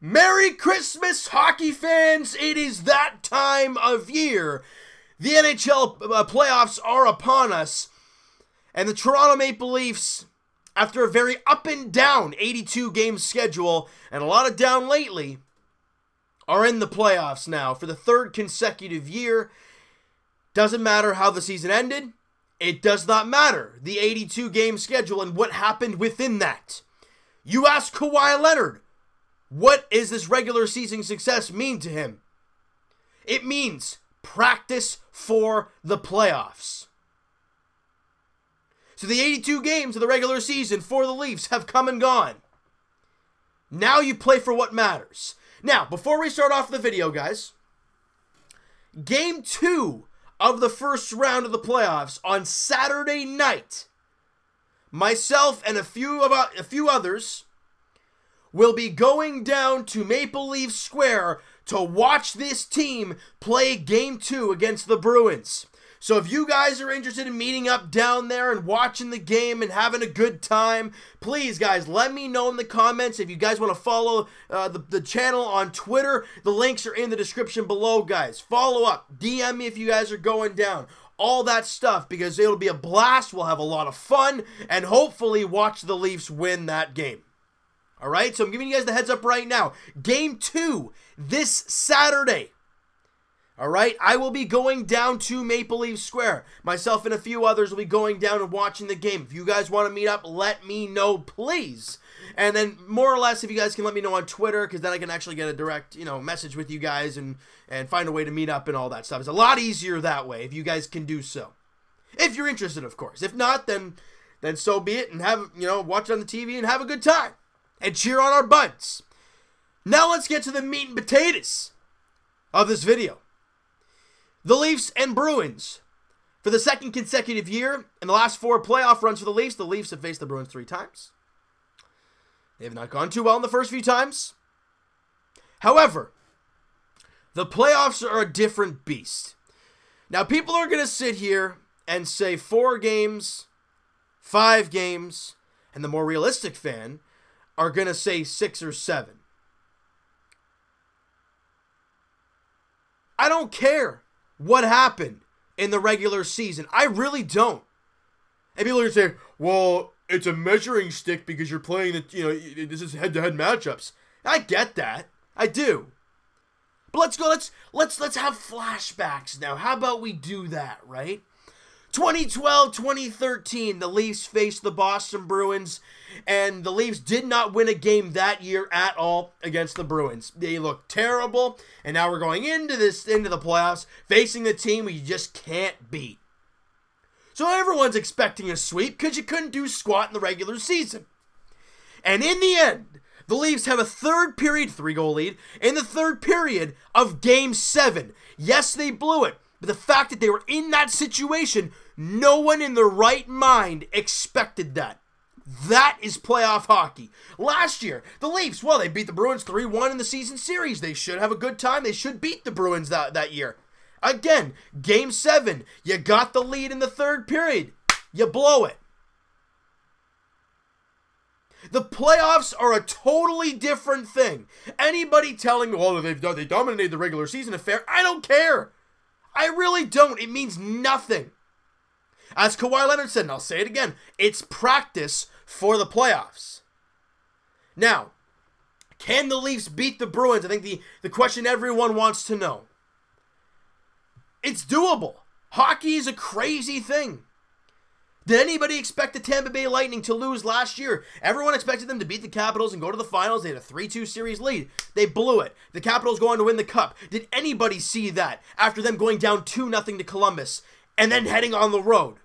Merry Christmas, hockey fans! It is that time of year. The NHL playoffs are upon us, and the Toronto Maple Leafs, after a very up and down 82-game schedule, and a lot of down lately, are in the playoffs now for the third consecutive year. Doesn't matter how the season ended. It does not matter the 82-game schedule and what happened within that. You ask Kawhi Leonard, what does this regular season success mean to him? It means practice for the playoffs. So the 82 games of the regular season for the Leafs have come and gone. Now you play for what matters. Now, before we start off the video, guys, Game 2 of the first round of the playoffs on Saturday night, myself and a few others will be going down to Maple Leaf Square to watch this team play Game 2 against the Bruins. So if you guys are interested in meeting up down there and watching the game and having a good time, please, guys, let me know in the comments. If you guys want to follow the channel on Twitter, the links are in the description below, guys. Follow up. DM me if you guys are going down. All that stuff, because it'll be a blast. We'll have a lot of fun and hopefully watch the Leafs win that game. All right, so I'm giving you guys the heads up right now. Game 2 this Saturday. All right, I will be going down to Maple Leaf Square. Myself and a few others will be going down and watching the game. If you guys want to meet up, let me know, please. And then, more or less, if you guys can let me know on Twitter, because then I can actually get a direct, message with you guys and find a way to meet up and all that stuff. It's a lot easier that way if you guys can do so. If you're interested, of course. If not, then so be it, and have, watch it on the TV and have a good time. And cheer on our buds. Now let's get to the meat and potatoes of this video. The Leafs and Bruins. For the second consecutive year, in the last 4 playoff runs for the Leafs have faced the Bruins 3 times. They have not gone too well in the first few times. However, the playoffs are a different beast. Now, people are going to sit here and say 4 games, 5 games, and the more realistic fan are going to say 6 or 7. I don't care what happened in the regular season. I really don't. And people are going to say, well, it's a measuring stick because you're playing this is head-to-head matchups. I get that. I do. But let's go, let's have flashbacks now. How about we do that, right? 2012, 2013, the Leafs faced the Boston Bruins, and the Leafs did not win a game that year at all against the Bruins. They looked terrible, and now we're going into the playoffs, facing the team we just can't beat. So everyone's expecting a sweep because you couldn't do squat in the regular season. And in the end, the Leafs have a third period 3-goal lead in the third period of Game 7. Yes, they blew it. But the fact that they were in that situation, no one in their right mind expected that. That is playoff hockey. Last year, the Leafs, well, they beat the Bruins 3-1 in the season series. They should have a good time. They should beat the Bruins that year. Again, Game 7, you got the lead in the third period. You blow it. The playoffs are a totally different thing. Anybody telling me, well, they dominated the regular season affair, I don't care. I really don't. It means nothing. As Kawhi Leonard said, and I'll say it again, it's practice for the playoffs. Now, can the Leafs beat the Bruins? I think the question everyone wants to know. It's doable. Hockey is a crazy thing. Did anybody expect the Tampa Bay Lightning to lose last year? Everyone expected them to beat the Capitals and go to the finals. They had a 3-2 series lead. They blew it. The Capitals go on to win the Cup. Did anybody see that after them going down 2-0 to Columbus and then heading on the road?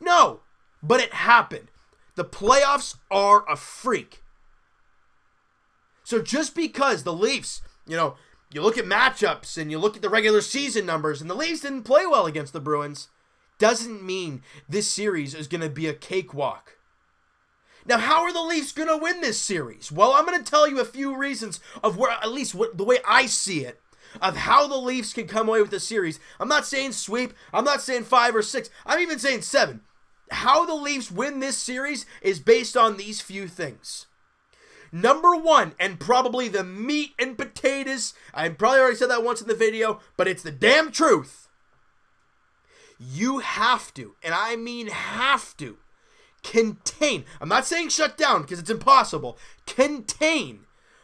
No, but it happened. The playoffs are a freak. So just because the Leafs, you look at matchups and you look at the regular season numbers and the Leafs didn't play well against the Bruins, doesn't mean this series is going to be a cakewalk. Now, how are the Leafs going to win this series? Well, I'm going to tell you a few reasons of where, at least the way I see it, of how the Leafs can come away with the series. I'm not saying sweep. I'm not saying 5 or 6. I'm even saying 7. How the Leafs win this series is based on these few things. Number one, and probably the meat and potatoes, I probably already said that once in the video, but it's the damn truth. You have to, and I mean have to, contain, I'm not saying shut down because it's impossible, contain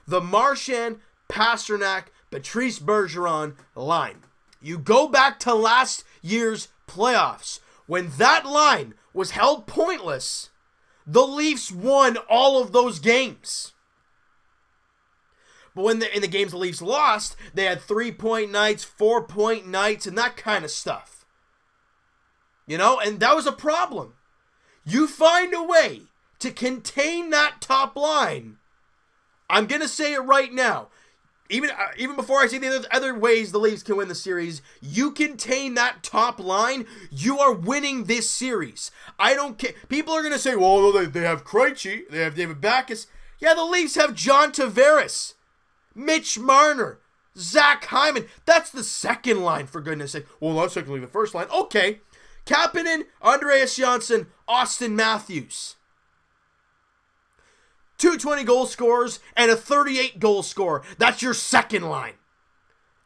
the Marchand, Pastrnak, Patrice Bergeron line. You go back to last year's playoffs when that line was held pointless. The Leafs won all of those games. But when in the games the Leafs lost, they had 3-point nights, 4-point nights, and that kind of stuff. You know, and that was a problem. You find a way to contain that top line. I'm going to say it right now. Even before I see the other ways the Leafs can win the series, you contain that top line, you are winning this series. I don't care. People are going to say, well, they have Krejci, they have David Backes. Yeah, the Leafs have John Tavares, Mitch Marner, Zach Hyman. That's the second line, for goodness sake. Well, that's technically the first line. Okay. Kapanen, Andreas Johnsson, Austin Matthews. 220 goal scorers and a 38 goal scorer. That's your second line.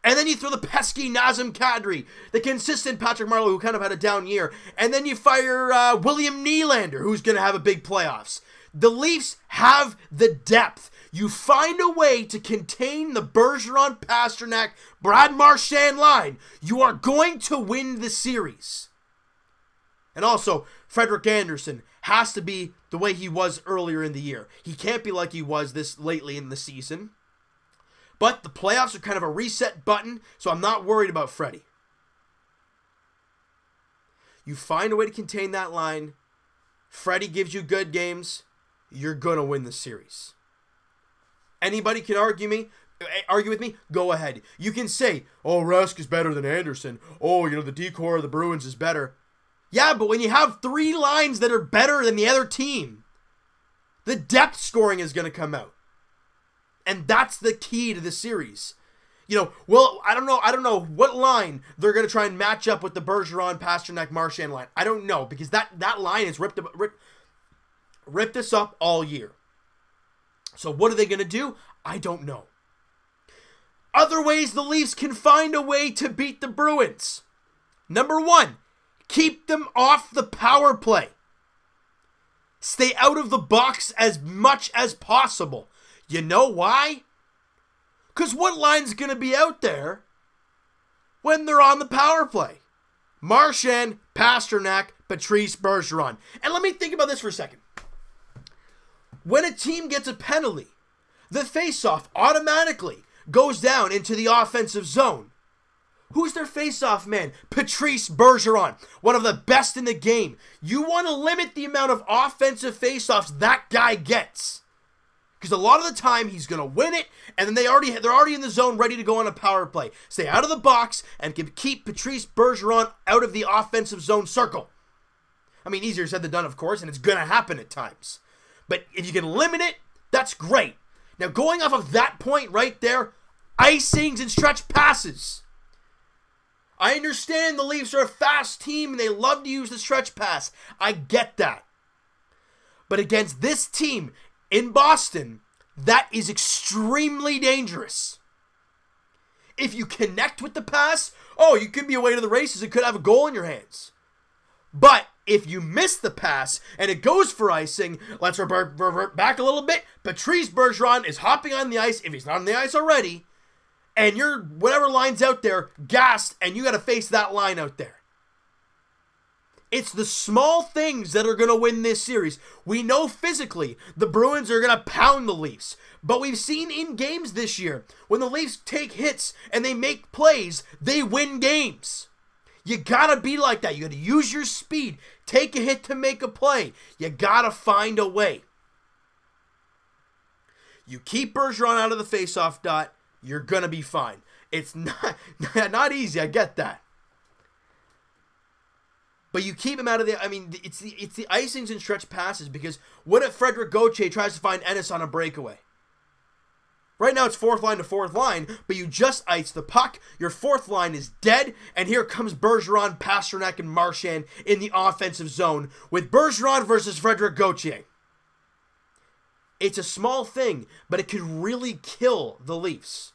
And then you throw the pesky Nazem Kadri, the consistent Patrick Marleau, who kind of had a down year. And then you fire William Nylander, who's going to have a big playoffs. The Leafs have the depth. You find a way to contain the Bergeron, Pastrnak, Brad Marchand line. You are going to win the series. And also, Frederik Andersen has to be the way he was earlier in the year. He can't be like he was this lately in the season. But the playoffs are kind of a reset button, so I'm not worried about Freddie. You find a way to contain that line. Freddie gives you good games. You're going to win the series. Anybody can argue with me? Go ahead. You can say, oh, Rask is better than Andersen. Oh, you know, the decor of the Bruins is better. Yeah, but when you have three lines that are better than the other team, the depth scoring is going to come out. And that's the key to the series. You know, well, I don't know what line they're going to try and match up with the Bergeron, Pastrnak, Marchand line. I don't know, because that line has ripped us up all year. So what are they going to do? I don't know. Other ways the Leafs can find a way to beat the Bruins. Number one, keep them off the power play. Stay out of the box as much as possible. You know why? Because what line's going to be out there when they're on the power play? Marchand, Pastrnak, Patrice Bergeron. And let me think about this for a second. When a team gets a penalty, the faceoff automatically goes down into the offensive zone. Who's their face-off man? Patrice Bergeron, one of the best in the game. You want to limit the amount of offensive face-offs that guy gets. Because a lot of the time, he's going to win it, and then they're already in the zone ready to go on a power play. Stay out of the box and keep Patrice Bergeron out of the offensive zone circle. I mean, easier said than done, of course, and it's going to happen at times. But if you can limit it, that's great. Now, going off of that point right there, icings and stretch passes. I understand the Leafs are a fast team and they love to use the stretch pass. I get that. But against this team in Boston, that is extremely dangerous. If you connect with the pass, oh, you could be away to the races and could have a goal in your hands. But if you miss the pass and it goes for icing, let's revert back a little bit. Patrice Bergeron is hopping on the ice, if he's not on the ice already, and you're, whatever line's out there, gassed, and you got to face that line out there. It's the small things that are going to win this series. We know physically the Bruins are going to pound the Leafs. But we've seen in games this year, when the Leafs take hits and they make plays, they win games. You got to be like that. You got to use your speed. Take a hit to make a play. You got to find a way. You keep Bergeron out of the faceoff dot, you're going to be fine. It's not easy, I get that. But you keep him out of the, I mean, it's the icings and stretch passes, because what if Frederik Gauthier tries to find Ennis on a breakaway? Right now it's fourth line to fourth line, but you just ice the puck, your fourth line is dead, and here comes Bergeron, Pastrnak, and Marchand in the offensive zone with Bergeron versus Frederik Gauthier. It's a small thing, but it could really kill the Leafs.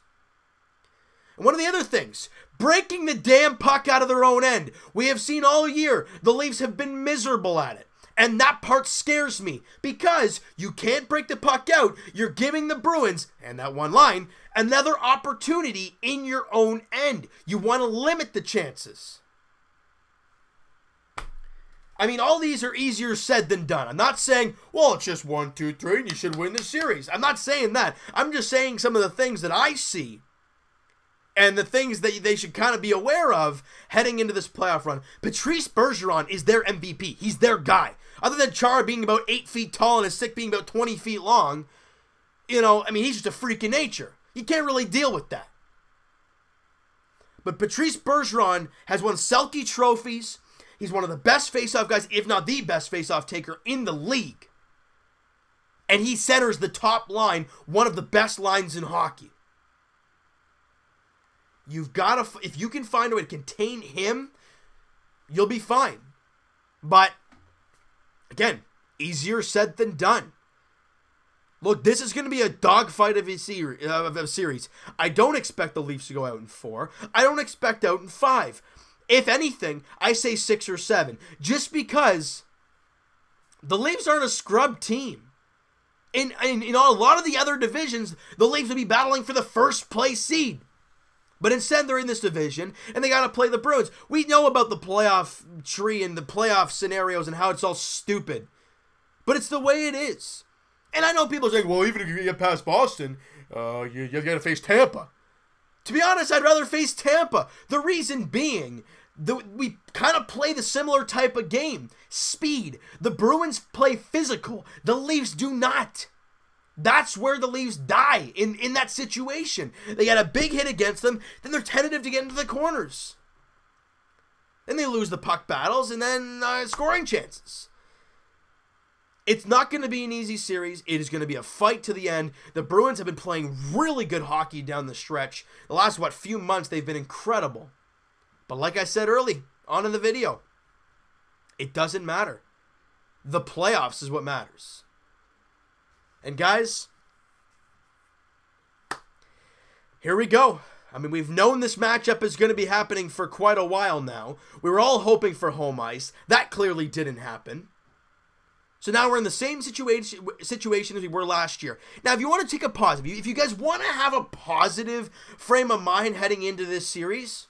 And one of the other things, breaking the damn puck out of their own end. We have seen all year the Leafs have been miserable at it. And that part scares me because you can't break the puck out. You're giving the Bruins, and that one line, another opportunity in your own end. You want to limit the chances. I mean, all these are easier said than done. I'm not saying, well, it's just 1, 2, 3, and you should win the series. I'm not saying that. I'm just saying some of the things that I see and the things that they should kind of be aware of heading into this playoff run. Patrice Bergeron is their MVP. He's their guy. Other than Chara being about 8 feet tall and his stick being about 20 feet long, you know, I mean, he's just a freak of nature. You can't really deal with that. But Patrice Bergeron has won Selke trophies. He's one of the best face-off guys, if not the best face-off taker in the league. And he centers the top line, one of the best lines in hockey. You've got to, if you can find a way to contain him, you'll be fine. But, again, easier said than done. Look, this is going to be a dogfight of a series. I don't expect the Leafs to go out in 4. I don't expect out in 5. If anything, I say 6 or 7. Just because the Leafs aren't a scrub team. In a lot of the other divisions, the Leafs will be battling for the first place seed. But instead, they're in this division, and they got to play the Bruins. We know about the playoff tree and the playoff scenarios and how it's all stupid. But it's the way it is. And I know people are saying, well, even if you get past Boston, you got to face Tampa. To be honest, I'd rather face Tampa. The reason being, we kind of play the similar type of game. Speed. The Bruins play physical. The Leafs do not. That's where the Leafs die in that situation. They got a big hit against them, then they're tentative to get into the corners. Then they lose the puck battles, and then scoring chances. It's not going to be an easy series. It is going to be a fight to the end. The Bruins have been playing really good hockey down the stretch. The last, few months, they've been incredible. But like I said early on in the video, it doesn't matter. The playoffs is what matters. And guys, here we go. I mean, we've known this matchup is going to be happening for quite a while now. We were all hoping for home ice. That clearly didn't happen. So now we're in the same situation as we were last year. Now, if you want to take a pause, if you guys want to have a positive frame of mind heading into this series,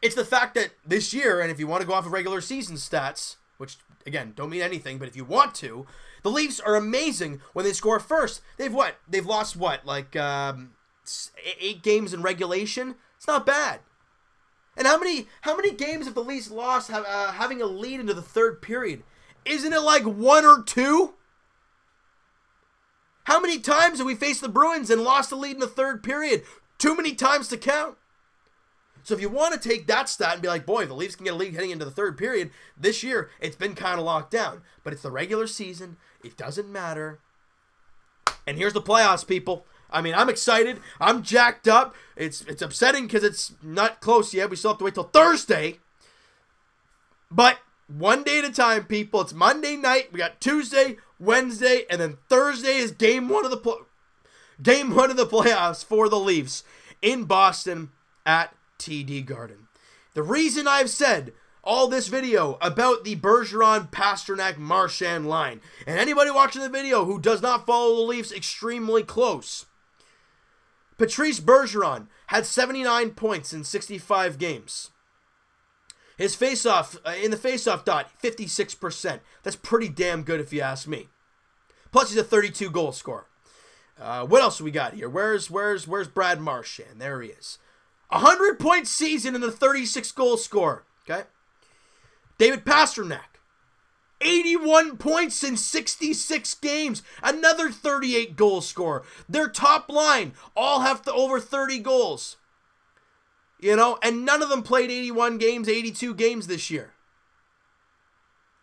it's the fact that this year, and if you want to go off of regular season stats, which, again, don't mean anything, but if you want to, the Leafs are amazing when they score first. They've lost, like 8 games in regulation? It's not bad. And how many games have the Leafs lost having a lead into the third period? Isn't it like 1 or 2? How many times have we faced the Bruins and lost the lead in the third period? Too many times to count. So if you want to take that stat and be like, boy, the Leafs can get a lead heading into the third period, this year it's been kind of locked down. But it's the regular season. It doesn't matter. And here's the playoffs, people. I mean, I'm excited. I'm jacked up. It's upsetting because it's not close yet. We still have to wait till Thursday. But one day at a time, people. It's Monday night. We got Tuesday, Wednesday, and then Thursday is game one of the playoffs for the Leafs in Boston at TD Garden. The reason I've said all this video about the Bergeron, Pastrnak, Marchand line, and anybody watching the video who does not follow the Leafs extremely close, Patrice Bergeron had 79 points in 65 games. His face-off, in the face-off dot, 56%. That's pretty damn good if you ask me. Plus he's a 32-goal scorer. What else we got here? Where's Brad Marchand? There he is. 100-point season and a 36-goal scorer. Okay. David Pastrnak, 81 points in 66 games. Another 38-goal scorer. Their top line all have over 30 goals. You know, and none of them played 81 games, 82 games this year.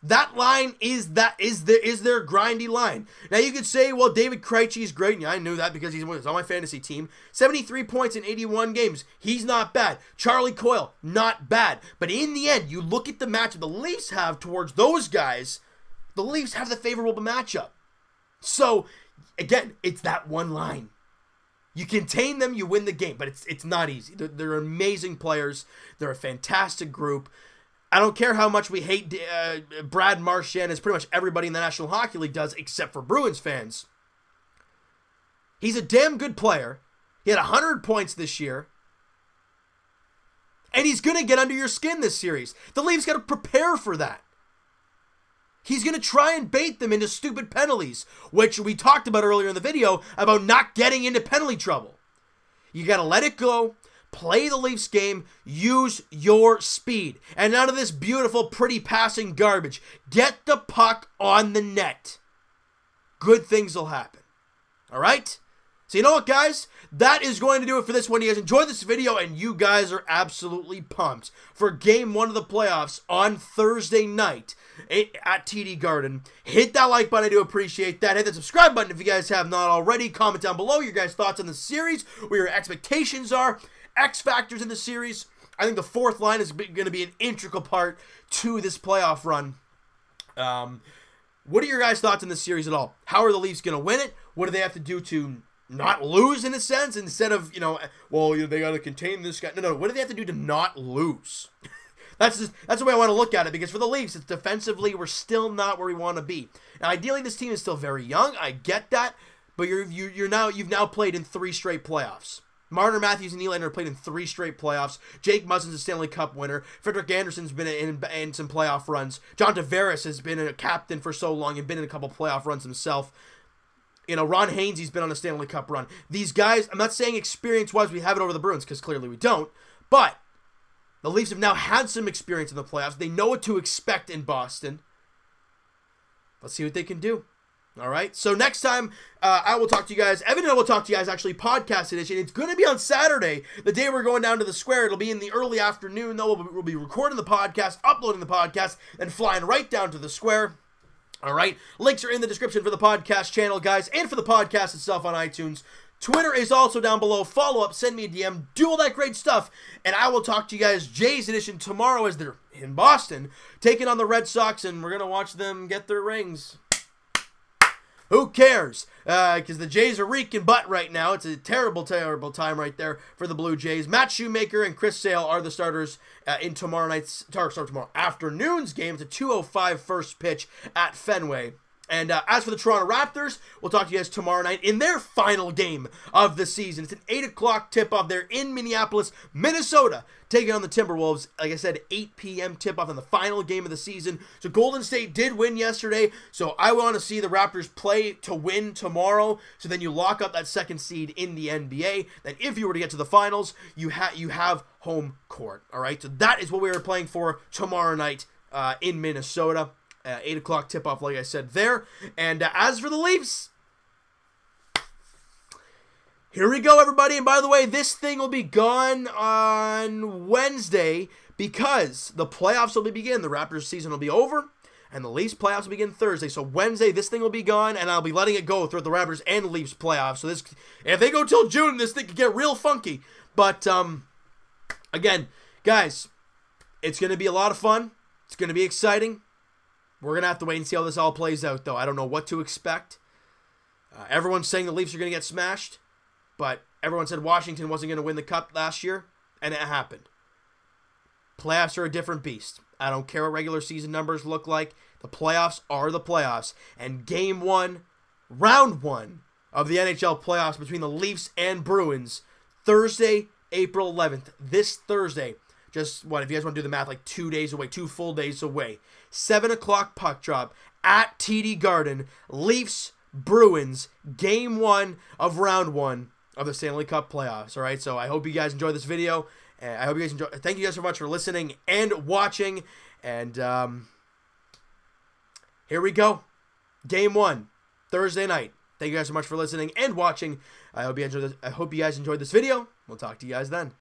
That line is their grindy line. Now you could say, well, David Krejci is great. Yeah, I knew that because he's on my fantasy team. 73 points in 81 games. He's not bad. Charlie Coyle, not bad. But in the end, you look at the matchup the Leafs have towards those guys, the Leafs have the favorable matchup. So again, it's that one line. You contain them, you win the game, but it's not easy. They're amazing players. They're a fantastic group. I don't care how much we hate Brad Marchand, as pretty much everybody in the National Hockey League does, except for Bruins fans. He's a damn good player. He had 100 points this year. And he's going to get under your skin this series. The Leafs got to prepare for that. He's going to try and bait them into stupid penalties, which we talked about earlier in the video about not getting into penalty trouble. You got to let it go, play the Leafs game, use your speed, and none of this beautiful, pretty passing garbage. Get the puck on the net. Good things will happen. All right? So you know what, guys? That is going to do it for this one. You guys enjoyed this video, and you guys are absolutely pumped for Game 1 of the playoffs on Thursday night at TD Garden. Hit that like button. I do appreciate that. Hit the subscribe button if you guys have not already. Comment down below your guys' thoughts on the series, what your expectations are, X factors in the series. I think the fourth line is going to be an integral part to this playoff run. What are your guys' thoughts on this series at all? How are the Leafs going to win it? What do they have to do to not lose, in a sense, instead of, they got to contain this guy? No. What do they have to do to not lose? That's the way I want to look at it, because for the Leafs, it's defensively, we're still not where we want to be. Now, ideally, this team is still very young. I get that, but you've now played in 3 straight playoffs. Marner, Matthews, and Nylander have played in 3 straight playoffs. Jake Muzzin's a Stanley Cup winner. Frederik Andersen's been in some playoff runs. John Tavares has been a captain for so long and been in a couple playoff runs himself. Ron Hainsey's been on a Stanley Cup run. These guys, I'm not saying experience-wise we have it over the Bruins, because clearly we don't, but the Leafs have now had some experience in the playoffs. They know what to expect in Boston. Let's see what they can do. All right, so next time I will talk to you guys. Evan and I will talk to you guys, actually, podcast edition. It's going to be on Saturday, the day we're going down to the Square. It'll be in the early afternoon, though. We'll be recording the podcast, uploading the podcast, and flying right down to the Square. All right, links are in the description for the podcast channel, guys, and for the podcast itself on iTunes. Twitter is also down below. Follow up, send me a DM, do all that great stuff, and I will talk to you guys Jays edition tomorrow as they're in Boston, taking on the Red Sox, and we're going to watch them get their rings. Who cares? Because the Jays are reeking butt right now. It's a terrible, terrible time right there for the Blue Jays. Matt Shoemaker and Chris Sale are the starters in tomorrow afternoon's game. It's a 2:05 first pitch at Fenway. And as for the Toronto Raptors, we'll talk to you guys tomorrow night in their final game of the season. It's an 8 o'clock tip-off there in Minneapolis, Minnesota, taking on the Timberwolves. Like I said, 8 p.m. tip-off in the final game of the season. So Golden State did win yesterday, so I want to see the Raptors play to win tomorrow, so then you lock up that second seed in the NBA. Then if you were to get to the finals, you have home court. All right, so that is what we are playing for tomorrow night in Minnesota. 8 o'clock tip-off, like I said there. And as for the Leafs, here we go, everybody. And by the way, this thing will be gone on Wednesday because the playoffs will begin. The Raptors season will be over, and the Leafs playoffs will begin Thursday. So Wednesday, this thing will be gone, and I'll be letting it go throughout the Raptors and Leafs playoffs. So this, if they go till June, this thing could get real funky. But, again, guys, it's going to be a lot of fun. It's going to be exciting. We're going to have to wait and see how this all plays out, though. I don't know what to expect. Everyone's saying the Leafs are going to get smashed, but everyone said Washington wasn't going to win the Cup last year, and it happened. Playoffs are a different beast. I don't care what regular season numbers look like. The playoffs are the playoffs. And Game 1, Round 1 of the NHL playoffs between the Leafs and Bruins, Thursday, April 11th. This Thursday. Just, if you guys want to do the math, like 2 days away, 2 full days away. 7 o'clock puck drop at TD Garden. Leafs-Bruins, Game 1 of Round 1 of the Stanley Cup playoffs. All right, so I hope you guys enjoyed this video. I hope you guys enjoy. Thank you guys so much for listening and watching. And here we go. Game 1, Thursday night. Thank you guys so much for listening and watching. I hope you guys enjoyed this video. We'll talk to you guys then.